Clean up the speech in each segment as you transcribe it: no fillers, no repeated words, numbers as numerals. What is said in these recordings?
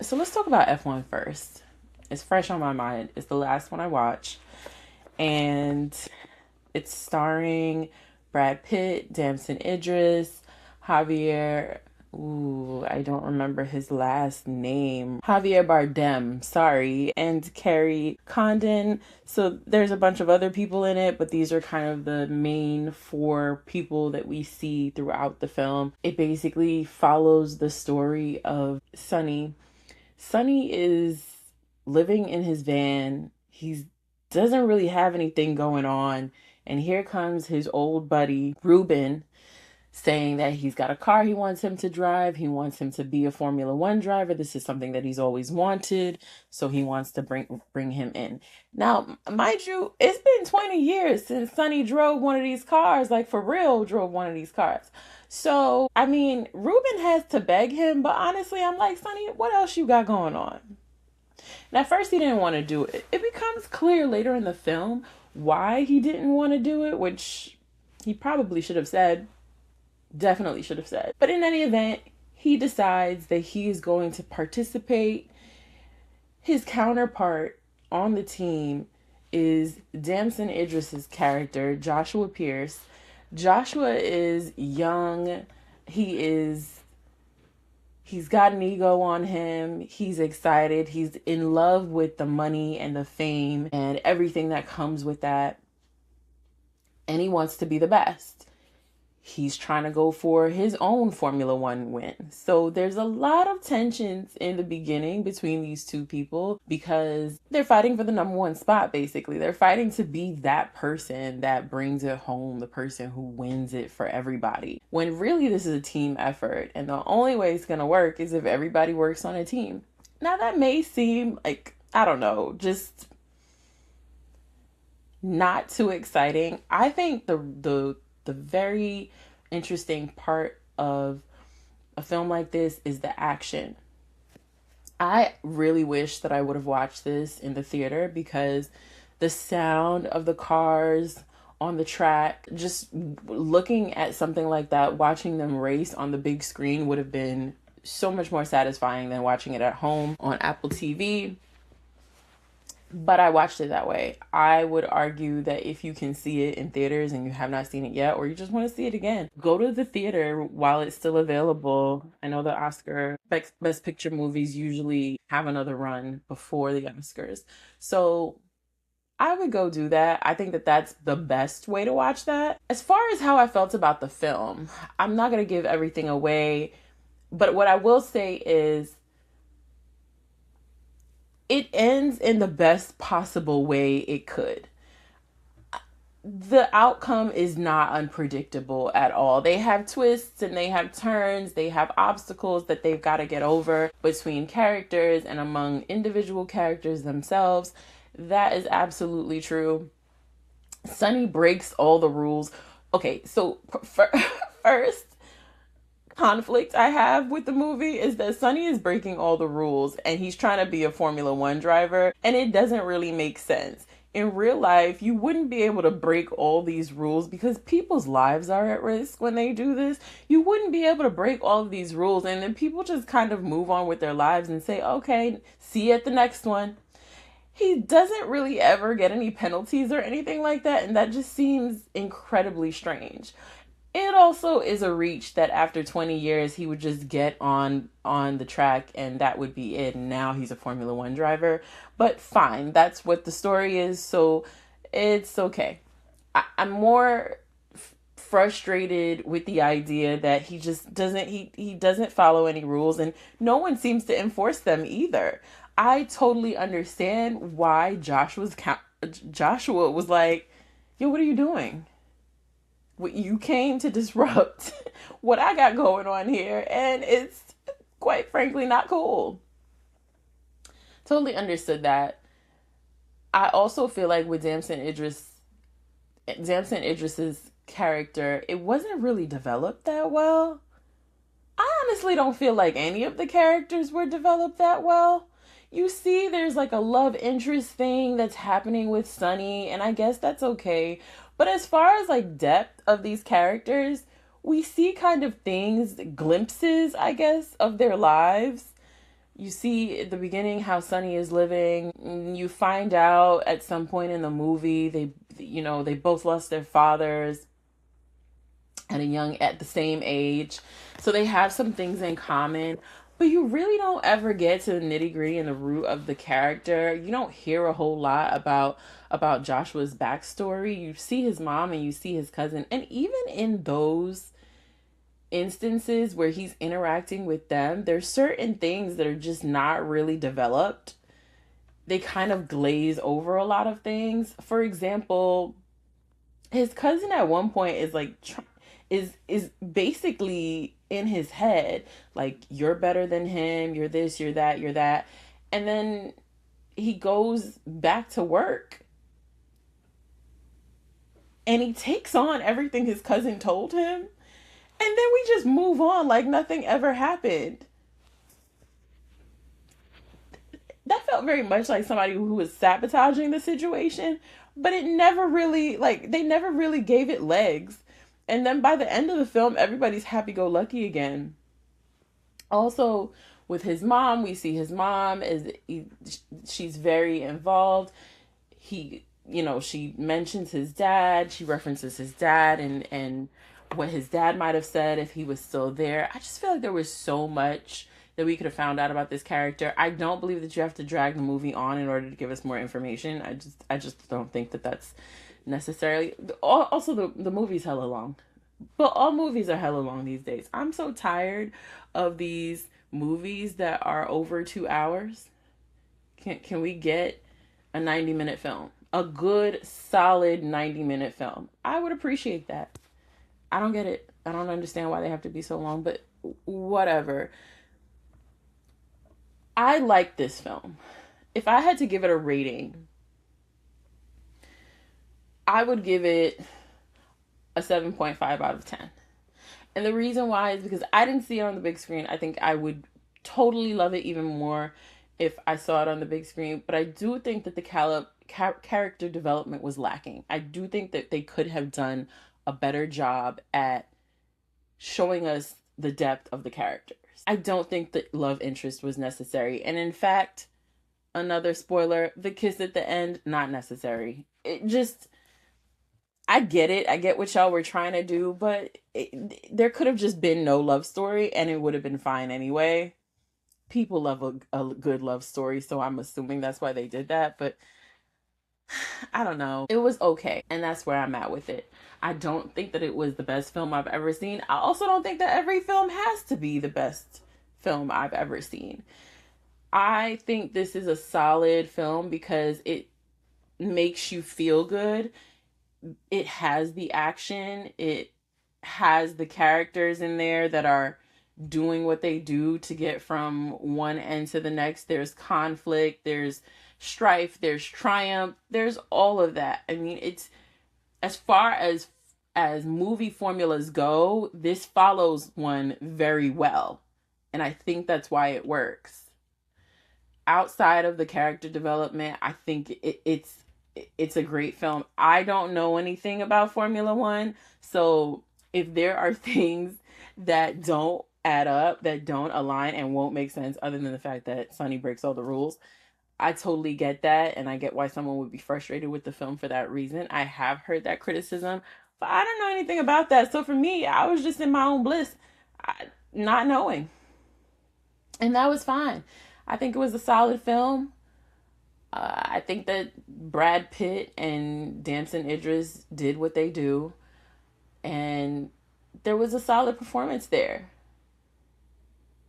So let's talk about F1 first. It's fresh on my mind. It's the last one I watched. And it's starring Brad Pitt, Damson Idris, Javier. Ooh, I don't remember his last name. Javier Bardem, sorry, and Carrie Condon. So there's a bunch of other people in it, but these are kind of the main four people that we see throughout the film. It basically follows the story of Sonny. Sonny is living in his van. He doesn't really have anything going on. And here comes his old buddy, Ruben, saying that he's got a car he wants him to drive. He wants him to be a Formula One driver. This is something that he's always wanted. So he wants to bring him in. Now, mind you, it's been 20 years since Sonny drove one of these cars, like for real drove one of these cars. So, I mean, Ruben has to beg him, but honestly, I'm like, Sonny, what else you got going on? And at first he didn't want to do it. It becomes clear later in the film why he didn't want to do it, which he probably should have said. Definitely should have said. But in any event, he decides that he is going to participate. His counterpart on the team is Damson Idris's character, Joshua Pierce. Joshua is young. He's got an ego on him. He's excited. He's in love with the money and the fame and everything that comes with that. And he wants to be the best. He's trying to go for his own Formula One win. So there's a lot of tensions in the beginning between these two people because they're fighting for the number one spot, basically. They're fighting to be that person that brings it home, the person who wins it for everybody. When really this is a team effort, and the only way it's going to work is if everybody works on a team. Now that may seem like, I don't know, just not too exciting. I think the very interesting part of a film like this is the action. I really wish that I would have watched this in the theater because the sound of the cars on the track, just looking at something like that, watching them race on the big screen would have been so much more satisfying than watching it at home on Apple TV. But I watched it that way. I would argue that if you can see it in theaters and you have not seen it yet, or you just want to see it again, go to the theater while it's still available. I know the Oscar Best Picture movies usually have another run before the Oscars. So I would go do that. I think that that's the best way to watch that. As far as how I felt about the film, I'm not going to give everything away. But what I will say is, it ends in the best possible way it could. The outcome is not unpredictable at all. They have twists and they have turns. They have obstacles that they've got to get over between characters and among individual characters themselves. That is absolutely true. Sonny breaks all the rules. Okay, so first conflict I have with the movie is that Sonny is breaking all the rules and he's trying to be a Formula One driver, and it doesn't really make sense. In real life, you wouldn't be able to break all these rules because people's lives are at risk when they do this. You wouldn't be able to break all of these rules and then people just kind of move on with their lives and say, okay, see you at the next one. He doesn't really ever get any penalties or anything like that, and that just seems incredibly strange. It also is a reach that after 20 years, he would just get on the track and that would be it. And now he's a Formula One driver. But fine, that's what the story is. So it's okay. I'm more frustrated with the idea that he just doesn't, he doesn't follow any rules and no one seems to enforce them either. I totally understand why Joshua was like, yo, what are you doing? You came to disrupt what I got going on here, and it's quite frankly not cool. Totally understood that. I also feel like with Damson Idris's character, it wasn't really developed that well. I honestly don't feel like any of the characters were developed that well. You see, there's like a love interest thing that's happening with Sonny, and I guess that's okay. But as far as like depth of these characters, we see kind of things, glimpses, I guess, of their lives. You see at the beginning how Sonny is living. You find out at some point in the movie they both lost their fathers at the same age. So they have some things in common, but you really don't ever get to the nitty-gritty and the root of the character. You don't hear a whole lot about Joshua's backstory. You see his mom and you see his cousin, and even in those instances where he's interacting with them, there's certain things that are just not really developed. They kind of glaze over a lot of things. For example, his cousin at one point is like is basically in his head like, you're better than him, you're this, you're that, you're that. And then he goes back to work and he takes on everything his cousin told him, and then we just move on like nothing ever happened. That felt very much like somebody who was sabotaging the situation, but it never really, like, they never really gave it legs. And then by the end of the film, everybody's happy go lucky again. Also, with his mom, we see his mom she's very involved. She mentions his dad, she references his dad and what his dad might have said if he was still there. I just feel like there was so much that we could have found out about this character. I don't believe that you have to drag the movie on in order to give us more information. I just don't think that that's necessarily. Also, the movie's hella long, but all movies are hella long these days. I'm so tired of these movies that are over 2 hours. Can we get a 90-minute film? A good, solid 90-minute film. I would appreciate that. I don't get it. I don't understand why they have to be so long, but whatever. I like this film. If I had to give it a rating, I would give it a 7.5 out of 10. And the reason why is because I didn't see it on the big screen. I think I would totally love it even more if I saw it on the big screen. But I do think that the character development was lacking. I do think that they could have done a better job at showing us the depth of the characters. I don't think that love interest was necessary. And in fact, another spoiler, the kiss at the end, not necessary. It just, I get it. I get what y'all were trying to do, but there could have just been no love story and it would have been fine anyway. People love a good love story, so I'm assuming that's why they did that, but I don't know. It was okay, and that's where I'm at with it. I don't think that it was the best film I've ever seen. I also don't think that every film has to be the best film I've ever seen. I think this is a solid film because it makes you feel good. It has the action. It has the characters in there that are doing what they do to get from one end to the next. There's conflict, there's strife, there's triumph, there's all of that. I mean, it's, as far as movie formulas go, this follows one very well. And I think that's why it works. Outside of the character development, I think it's a great film. I don't know anything about Formula One, so if there are things that don't add up, that don't align and won't make sense other than the fact that Sonny breaks all the rules, I totally get that, and I get why someone would be frustrated with the film for that reason. I have heard that criticism, but I don't know anything about that. So for me, I was just in my own bliss, not knowing. And that was fine. I think it was a solid film. I think that Brad Pitt and Damson Idris did what they do, and there was a solid performance there.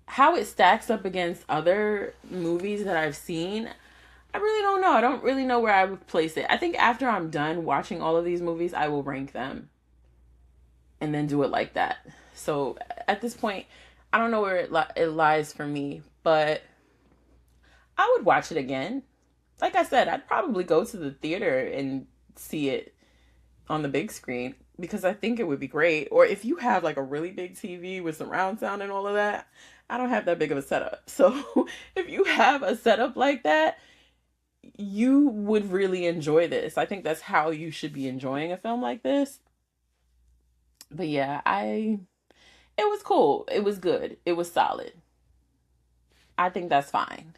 How it stacks up against other movies that I've seen, I really don't know. I don't really know where I would place it. I think after I'm done watching all of these movies, I will rank them and then do it like that. So at this point, I don't know where it lies for me, but I would watch it again. Like I said, I'd probably go to the theater and see it on the big screen because I think it would be great. Or if you have like a really big TV with surround sound and all of that, I don't have that big of a setup. So if you have a setup like that, you would really enjoy this. I think that's how you should be enjoying a film like this. But yeah, it was cool. It was good. It was solid. I think that's fine.